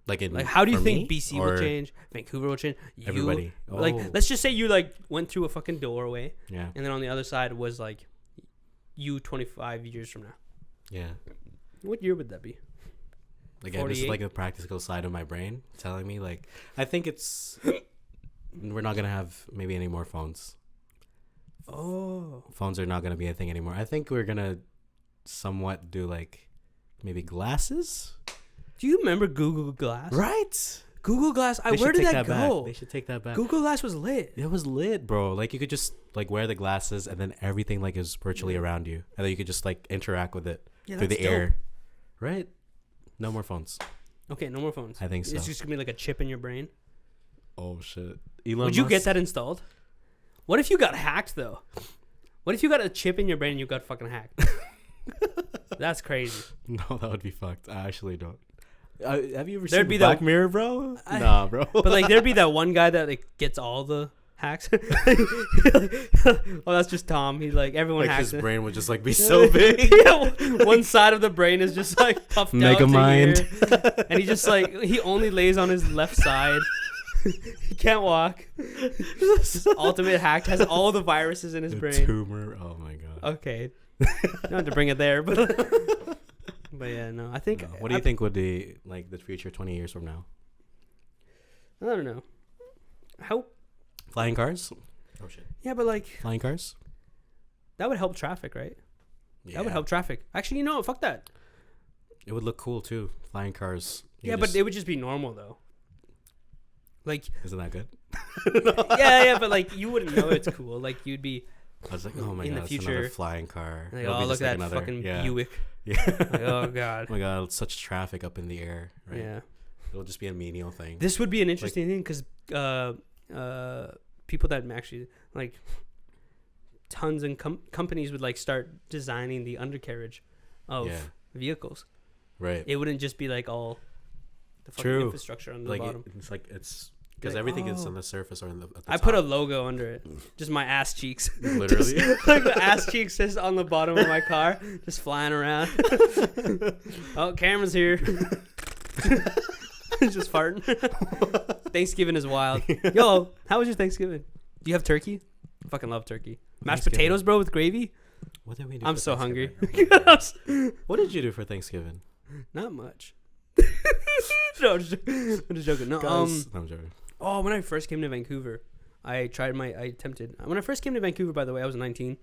Like, how do you think BC will change? Vancouver will change? Everybody. Like, let's just say you like went through a fucking doorway, Yeah. and then on the other side was like you 25 years from now. Yeah. What year would that be? Again, this is 48? like the practical side of my brain telling me, like, I think it's we're not gonna have maybe any more phones. Oh, Phones are not gonna be a thing anymore. I think we're gonna somewhat do like maybe glasses. do you remember Google Glass? Right. Google Glass. They should Where did take that back. go? They should take that back. Google Glass was lit. It was lit, bro. Like you could just like wear the glasses and then everything like is virtually Yeah. around you, and then you could just like interact with it Yeah, through the that's dope. air. Right. No more phones. Okay, no more phones. I think so. It's just gonna be like a chip in your brain. Oh shit. Elon Would you Musk? get that installed? What if you got hacked though? What if you got a chip in your brain and you got fucking hacked? That's crazy. No, that would be fucked. I actually don't. Have you ever There'd seen be Black that- Mirror, bro? Nah, bro. But like there'd be that one guy that like gets all the hacks. Oh, that's just Tom. He's like everyone like hacks his it. brain would just like be so big. Yeah, one side of the brain is just like puffed Mega out to mind. here. And he just like he only lays on his left side. He can't walk. Ultimate hack has all the viruses in his The brain. tumor. Oh my god. Okay, not have to bring it there, but yeah, no. I think. No. What do you think would be like the future 20 years from now? I don't know. How? Flying cars? Oh shit. Yeah, but like Flying cars? that would help traffic, right? That would help traffic. Actually, you know what? Fuck that. It would look cool too. Flying cars. Yeah, but it would just be normal though. Like, isn't that good? yeah, but like you wouldn't know it's cool. Like you'd be I was like, oh my in god, the it's future, another flying car. like, It'll oh be look just at like that fucking yeah. Buick. Yeah. Like, oh god. Oh my god, it's such traffic up in the air. Right? Yeah. It'll just be a menial thing. This would be an interesting thing because people that actually like tons and companies would like start designing the undercarriage of vehicles. Right. It wouldn't just be like all the fucking True. infrastructure on the Like bottom. it's like it's because Like, everything is oh. on the surface or at the I top. put a logo under it, just my ass cheeks. Literally. Just, like the ass cheeks just on the bottom of my car, just flying around. Oh, camera's here. Just farting. Thanksgiving is wild. Yo, how was your Thanksgiving? Do you have turkey? I fucking love turkey. Mashed Thanksgiving. potatoes, bro, with gravy. What did we do? I'm for so hungry. Thanksgiving? What did you do for Thanksgiving? Not much. No, I'm just joking. No, Guys, no, I'm joking. Oh, when I first came to Vancouver, I attempted. When I first came to Vancouver, by the way, I was 19.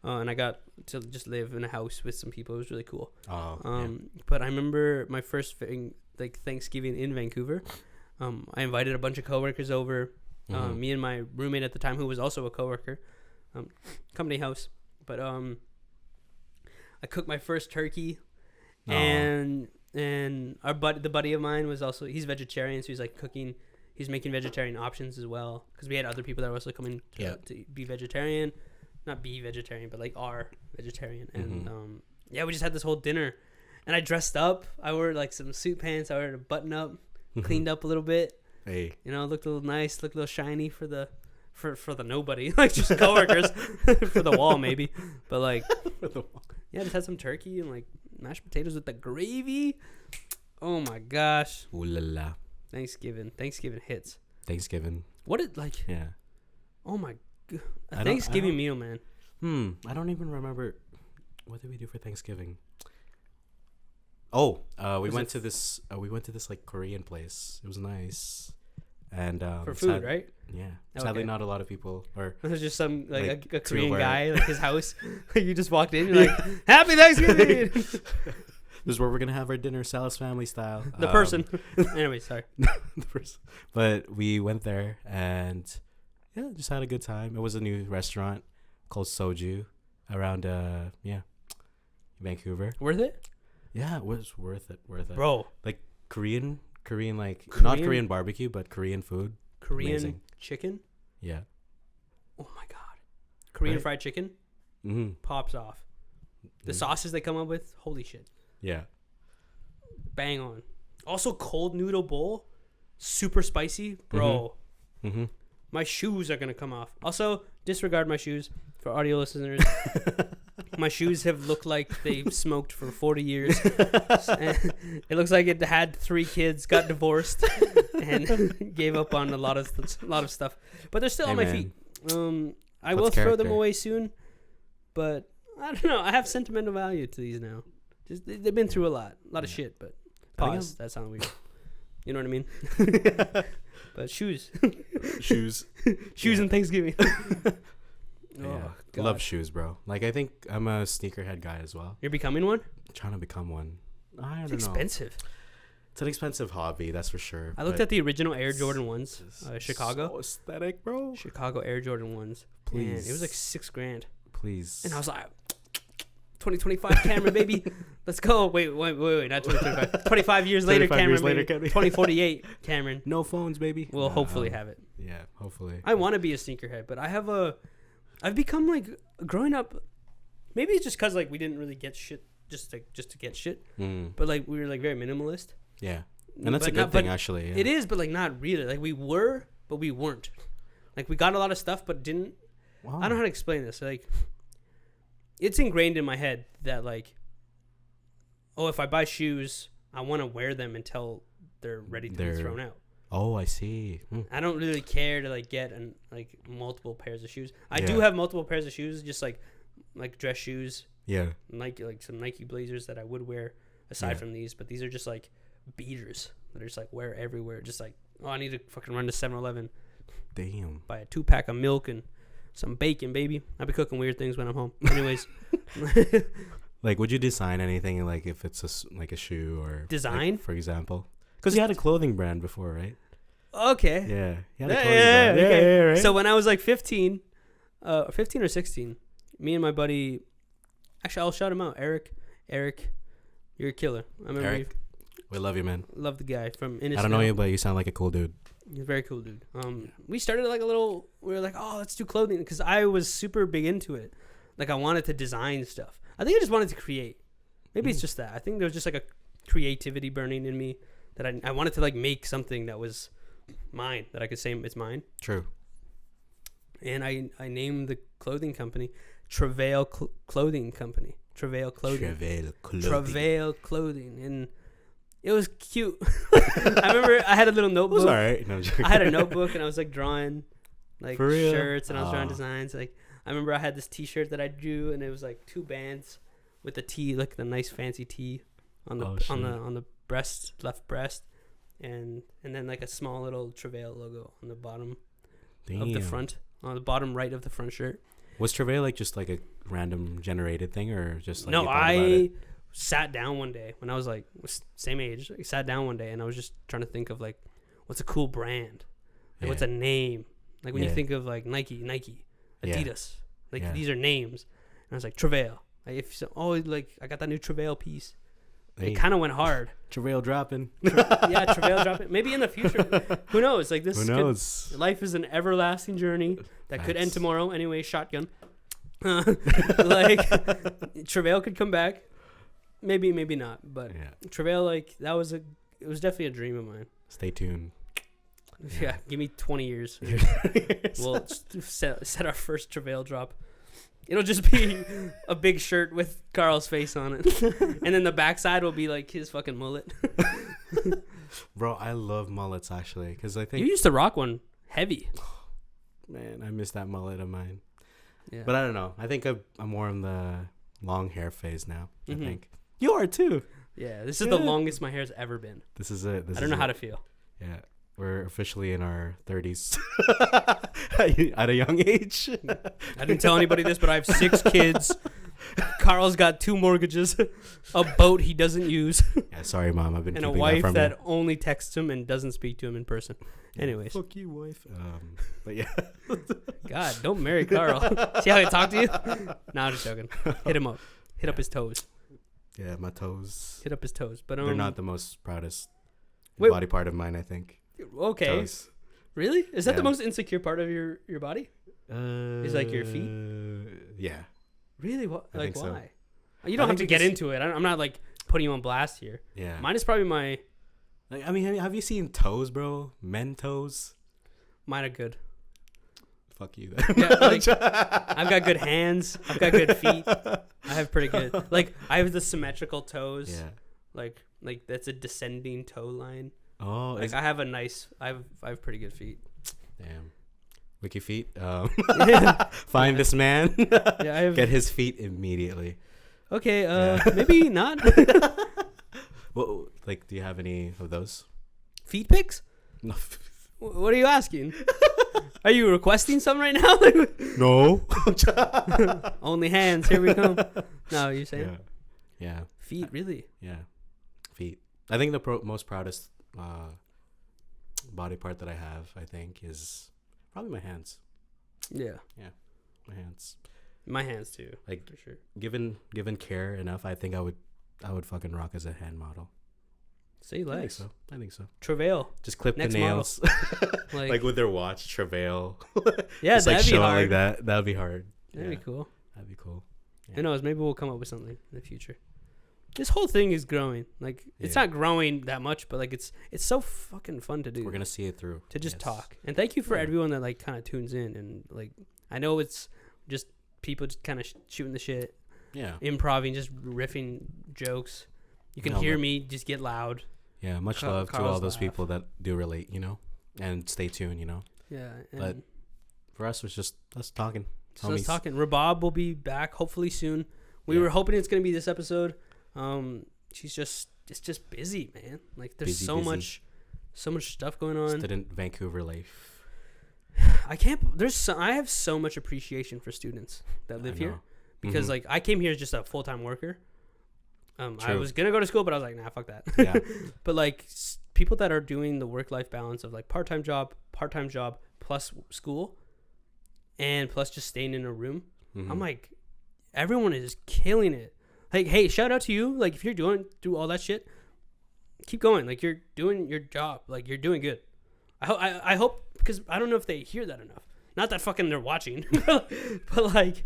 And I got to just live in a house with some people. It was really cool. But I remember my first Thanksgiving in Vancouver. I invited a bunch of coworkers over. Me and my roommate at the time, who was also a coworker, company house. But I cooked my first turkey, and the buddy of mine was also, he's vegetarian, so he's like cooking. He's making vegetarian options as well, because we had other people that were also coming to be vegetarian. Not be vegetarian, but like are vegetarian. And we just had this whole dinner, and I dressed up. I wore like some suit pants. I wore a button up, cleaned up a little bit. Hey, looked a little nice, looked a little shiny for the nobody, like just coworkers, for the wall maybe. But like, just had some turkey and like mashed potatoes with the gravy. Oh my gosh. Ooh la la. Thanksgiving hits. Thanksgiving. What is like? Yeah. Oh my. A Thanksgiving meal, man. I don't even remember. What did we do for Thanksgiving? Oh, we went to this like Korean place. It was nice. And for food, right? Yeah. Sadly, not a lot of people. Or there's just some like a Korean guy, like his house. You just walked in, you're like, "Happy Thanksgiving." This is where we're gonna have our dinner, Sal's family style. The person. Anyway, sorry. The person. But we went there and. Yeah, just had a good time. It was a new restaurant called Soju around Vancouver. Worth it? Yeah, it was worth it. Bro. Like Korean not Korean barbecue, but Korean food. Korean Amazing. Chicken? Yeah. Oh my god. Korean fried chicken? Pops off. The sauces they come up with, holy shit. Yeah. Bang on. Also cold noodle bowl, super spicy, bro. My shoes are going to come off. Also, disregard my shoes for audio listeners. My shoes have looked like they've smoked for 40 years. It looks like it had 3 kids, got divorced, and gave up on a lot of stuff. But they're still on my feet. I will throw them away soon, but I don't know. I have sentimental value to these now. Just they've been through a lot of shit, but pause. That sounds weird. You know what I mean? But shoes and Thanksgiving. Love shoes, bro. Like I think I'm a sneakerhead guy as well. You're becoming one? I'm trying to become one. I don't know. It's expensive. It's an expensive hobby, that's for sure. I looked at the original Air Jordan 1s, Chicago. So aesthetic, bro. Chicago Air Jordan 1s. Please. And it was like $6,000. Please. And I was like, 2025 Cameron, baby. Let's go. Wait, not 2025. 25 years later, Cameron, baby. 2048 Cameron. No phones, baby. We'll hopefully have it. Yeah, hopefully. I want to be a sneakerhead, but I've become like, growing up, maybe it's just because like we didn't really get shit just to get shit. But like we were like very minimalist. Yeah. And that's a good thing, actually. Yeah. It is, but like not really. Like we were, but we weren't. Like we got a lot of stuff, but didn't. Wow. I don't know how to explain this. Like, it's ingrained in my head that like, oh, if I buy shoes, I want to wear them until they're ready to be thrown out. Oh, I see. I don't really care to like get like multiple pairs of shoes. I do have multiple pairs of shoes, just like dress shoes. Yeah. Nike, like some Nike Blazers that I would wear aside from these, but these are just like beaters that are just like wear everywhere. Just like, oh, I need to fucking run to 7-Eleven. Damn. Buy a 2-pack of milk and some bacon, baby. I be cooking weird things when I'm home. Anyways. Like, would you design anything, like, if it's a shoe or... Design? Like, for example. Because you had a clothing brand before, right? Okay. Yeah. You had a clothing brand. Okay. Yeah, right? So when I was like 15 or 16, me and my buddy... Actually, I'll shout him out. Eric, you're a killer. I remember Eric, we love you, man. Love the guy from Innocent. I don't know you, but you sound like a cool dude. He's a very cool dude. We started like we were like, oh, let's do clothing, because I was super big into it. Like, I wanted to design stuff. I think I just wanted to create. Maybe it's just that. I think there was just like a creativity burning in me that I wanted to like make something that was mine, that I could say it's mine. True. And I named the clothing company Travail Clothing Company. Travail Clothing. And it was cute. I remember I had a little notebook. It was all right. No, I had a notebook and I was like drawing like shirts, and I was drawing designs. Like, I remember I had this T-shirt that I drew, and it was like 2 bands with the T, like the nice fancy T on the left breast, and then like a small little Travail logo on the bottom of the front, on the bottom right of the front shirt. Was Travail like just like a random generated thing, or just like no? I sat down one day when I was like same age. I sat down one day and I was just trying to think of like what's a cool brand, like what's a name, like when you think of like Nike, Adidas, like these are names. And I was like Travail. Like if so, like I got that new Travail piece. It kind of went hard. Travail dropping. Travail dropping. Maybe in the future. Who knows? Like this. Who knows? Life is an everlasting journey that could end tomorrow. Anyway, shotgun. Like Travail could come back. Maybe not. But Travail, like it was definitely a dream of mine. Stay tuned. Yeah, give me 20 years. We'll set our first Travail drop. It'll just be a big shirt with Carl's face on it. And then the backside will be like his fucking mullet. Bro, I love mullets actually. Because I think you used to rock one heavy. Man, I miss that mullet of mine. Yeah. But I don't know. I think I'm more in the long hair phase now. I think. You are too. Yeah, this is the longest my hair's ever been. This is it. I don't know how to feel. Yeah. We're officially in our 30s at a young age. I didn't tell anybody this, but I have 6 kids. Carl's got 2 mortgages, a boat he doesn't use. Yeah, sorry, Mom. I've been and a keeping wife that you. only texts him and doesn't speak to him in person. Anyways. Fuck you, wife. But yeah. God, don't marry Carl. See how he talk to you? Nah, I'm just joking. Hit him up. Hit up his toes. Yeah, my toes. Hit up his toes. But they're not the most proudest body part of mine, I think. Okay. Toes. Really? Is that the most insecure part of your body? Is like your feet? Yeah. Really? What? I like think why? So. You don't have to get into it. I'm not like putting you on blast here. Yeah. Mine is probably my. Like, I mean, have you seen toes, bro? Men toes. Mine are good. Fuck you. Yeah, like, I've got good hands. I've got good feet. I have pretty good. Like I have the symmetrical toes. Yeah. Like that's a descending toe line. Oh, like I have pretty good feet. Damn. Wiki feet. Find this man. Yeah, get his feet immediately. Okay, maybe not. Well, like, do you have any of those? Feet pics? No. What are you asking? Are you requesting some right now? No. Only hands. Here we come. No, you're saying? Yeah. Feet, really? Yeah. Feet. I think the most proudest body part that I have, I think, is probably my hands. Yeah. Yeah. My hands. My hands too. Like, for sure. Given care enough, I think I would fucking rock as a hand model. Say less. I think so. Travail. Just clip Next the nails. like with their watch, Travail. Yeah, just that'd like be hard. Like that. That'd be hard. That'd be cool. That'd be cool. Yeah. Who knows? Maybe we'll come up with something in the future. This whole thing is growing. Like it's not growing that much, but like it's so fucking fun to do. We're gonna see it through. To just talk. And thank you for everyone that like kind of tunes in and like I know it's just people just kind of shooting the shit. Yeah. Improving, just riffing jokes. You can hear me just get loud. Yeah, much love to all those people that do relate, and stay tuned, Yeah. But for us, it's just us talking. So us talking. Rabab will be back hopefully soon. We were hoping it's going to be this episode. It's just busy, man. Like there's busy. So much stuff going on. Student Vancouver life. I have so much appreciation for students that live here because like I came here as just a full-time worker. I was gonna go to school, but I was like, nah, fuck that. Yeah. But like people that are doing the work-life balance of like part-time job plus school, and plus just staying in a room, I'm like, everyone is killing it. Like, hey, shout out to you. Like, if you're doing all that shit, keep going. Like, you're doing your job. Like, you're doing good. I hope because I don't know if they hear that enough. Not that fucking they're watching, but like,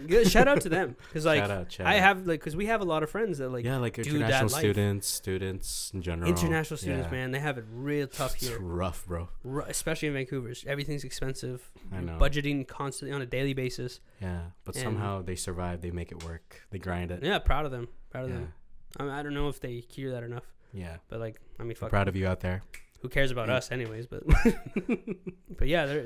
good, shout out to them because like shout out. Because we have a lot of friends that like like international students in general. International students, man, they have it real tough here. It's rough, bro. Especially in Vancouver, everything's expensive. I know. Budgeting constantly on a daily basis. Yeah, but somehow they survive. They make it work. They grind it. Yeah, proud of them. I mean, I don't know if they hear that enough. Yeah, but like, I mean, fuck. Proud of you out there. Who cares about us anyways, but yeah,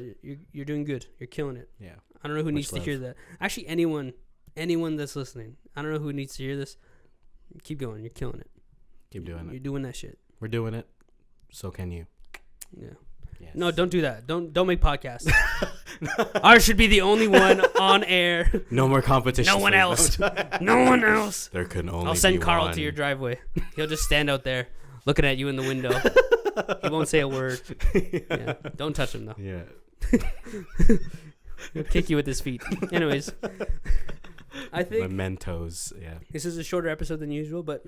you're doing good. You're killing it. Yeah. I don't know who needs to hear that. Actually, anyone that's listening. I don't know who needs to hear this. Keep going. You're killing it. Keep doing it. You're doing that shit. We're doing it. So can you. Yeah. Yes. No, don't do that. Don't make podcasts. Ours should be the only one on air. No more competition. No one else. No one else. There can only I'll send be Carl one. to your driveway. He'll just stand out there looking at you in the window. He won't say a word. Yeah. Don't touch him, though. Yeah. He'll kick you with his feet. Anyways. I think Mementos. Yeah. this is a shorter episode than usual, but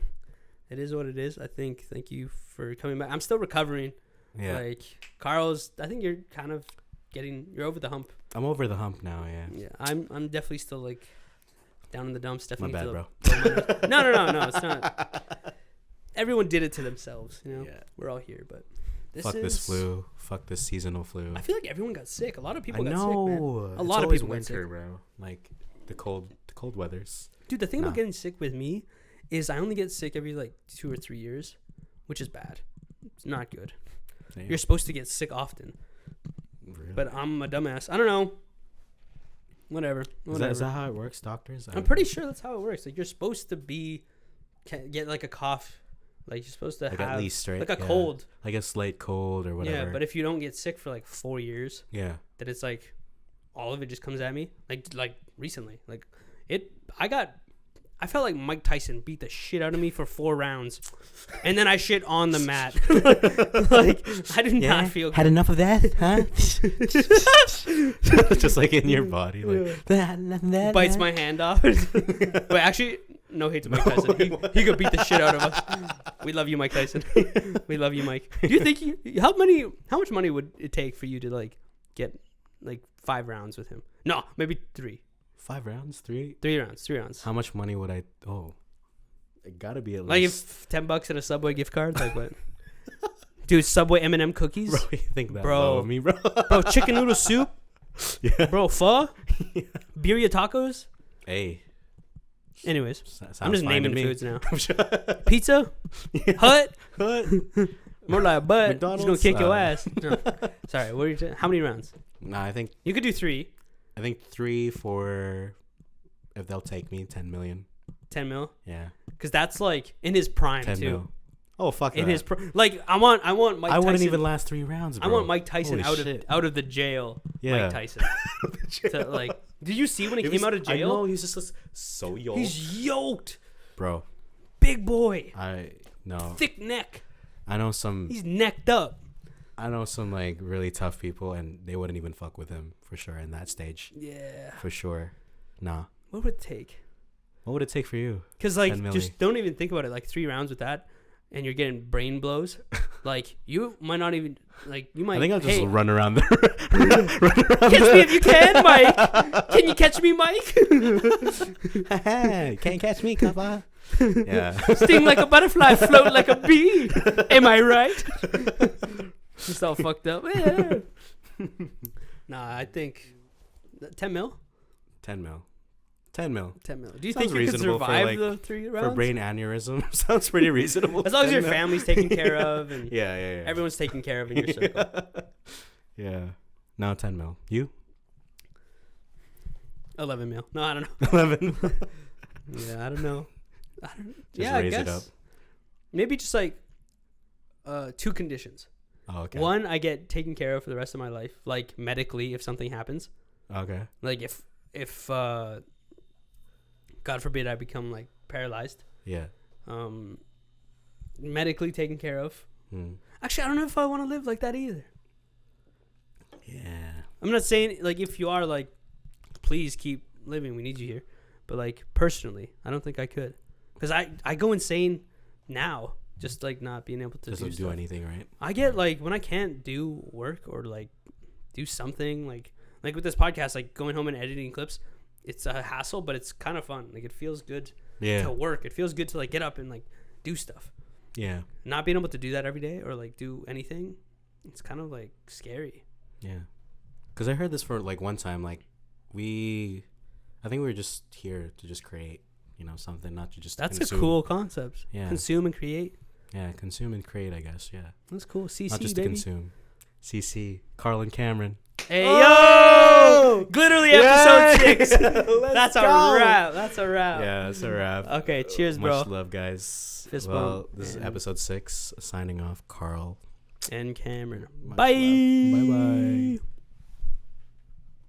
it is what it is. I think. Thank you for coming back. I'm still recovering. Yeah. Like, Carl's, I think you're kind of you're over the hump. I'm over the hump now. Yeah. Yeah, I'm definitely still like down in the dumps. My Definitely. bad, bro. No, it's not. Everyone did it to themselves. You know, Yeah. we're all here, but This flu. Fuck this seasonal flu. I feel like everyone got sick. A lot of people I got know. sick, man. A It's lot of always people winter, got sick. bro. Like the cold weathers. Dude, the thing No. about getting sick with me is I only get sick every like 2 or 3 years, which is bad. It's not good. Damn. You're supposed to get sick often, Really? but I'm a dumbass. I don't know. Whatever. Is that how it works, doctors? I'm pretty sure that's how it works. Like, you're supposed to get like a cough. Like, you're supposed to like have at least, right? like a cold. Like a slight cold or whatever. Yeah, but if you don't get sick for like 4 years, yeah. that it's like all of it just comes at me. Like recently, like I felt like Mike Tyson beat the shit out of me for 4 rounds, and then I shit on the mat. Like, I did not feel good. Had enough of that, huh? Just like in your body, like Bites my hand off. But actually, no hate to Mike Tyson. He could beat the shit out of us. We love you, Mike Tyson. We love you, Mike. Do you think how much money would it take for you to like get like 5 rounds with him? No, maybe 3. 5 rounds, 3. 3 rounds. 3 rounds. How much money would I? Oh, it gotta be at Like, least. if $10 in a Subway gift card, like what? Dude, Subway M&M cookies, Bro, you think that Bro. low of me, bro? bro. Chicken noodle soup, Yeah. bro. Pho, birria tacos. Hey. Anyways, Sounds I'm just fine to naming me. foods now. Pizza, Hut, What? more like butt. He's gonna McDonald's? kick your ass. No. Sorry, what are you? How many rounds? Nah, I think You could do 3. 3 for if they'll take me 10 million. 10 mil, Yeah. because that's like in his prime 10 too. mil. Oh fuck In that. his like, I want Mike. I Tyson. wouldn't even last 3 rounds, bro. I want Mike Tyson Holy out of the jail. Yeah. Mike Tyson. To, like, did you see when he came out of jail? I know, he's just so yoked. He's yoked, Bro, big boy, I know. thick neck. I know some He's necked up. like really tough people and they wouldn't even fuck with him for sure in that stage. Yeah. For sure. Nah. What would it take? What would it take for you? Because like, 10 milli. just don't even think about it. Like 3 rounds with that, and you're getting brain blows. Like, you might not even like. You might. I think I'll just hey, run around there. catch me if you can, Mike. Can you catch me, Mike? Can't catch me, Kappa. Yeah. Sting like a butterfly, float like a bee. Am I right? Just all fucked up. Yeah. Nah, I think 10 mil. 10 mil. 10 mil. 10 mil. Do you Sounds think you can reasonable for, survive like, the 3 rounds? For brain aneurysm. Sounds pretty reasonable. As long as 10 your mil. family's taken care of and Yeah. everyone's taken care of in your circle. Yeah. No, 10 mil. You? 11 mil. No, I don't know. 11. Yeah, I don't know. Just I raise guess. it up. Maybe just like 2 conditions. Oh, okay. 1, I get taken care of for the rest of my life, like medically if something happens. Okay. Like if God forbid I become like paralyzed. Yeah. Medically taken care of. Hmm. Actually, I don't know if I want to live like that either. Yeah. I'm not saying like if you are like, please keep living. We need you here. But like personally, I don't think I could, because I go insane now just like not being able to Just do don't stuff. do anything, right? I get like when I can't do work or like do something like with this podcast, like going home and editing clips. It's a hassle, but it's kind of fun. Like, it feels good to work. It feels good to like get up and like do stuff. Yeah. Not being able to do that every day or like do anything, it's kind of like scary. Yeah. Because I heard this for like one time. Like, I think we were just here to just create, something, not to just That's consume. a cool concept. Yeah. Consume and create. Yeah, consume and create, I guess. Yeah. That's cool. CC, not just baby. to consume. CC. Carl and Cameron. Hey, yo! Gliterally episode 6. That's go. a wrap. That's a wrap. Yeah, that's a wrap. Okay, cheers, bro. Much love, guys. Fist well, bump this is and- episode 6. Signing off, Carl And Cameron. Much Bye. love. Bye-bye.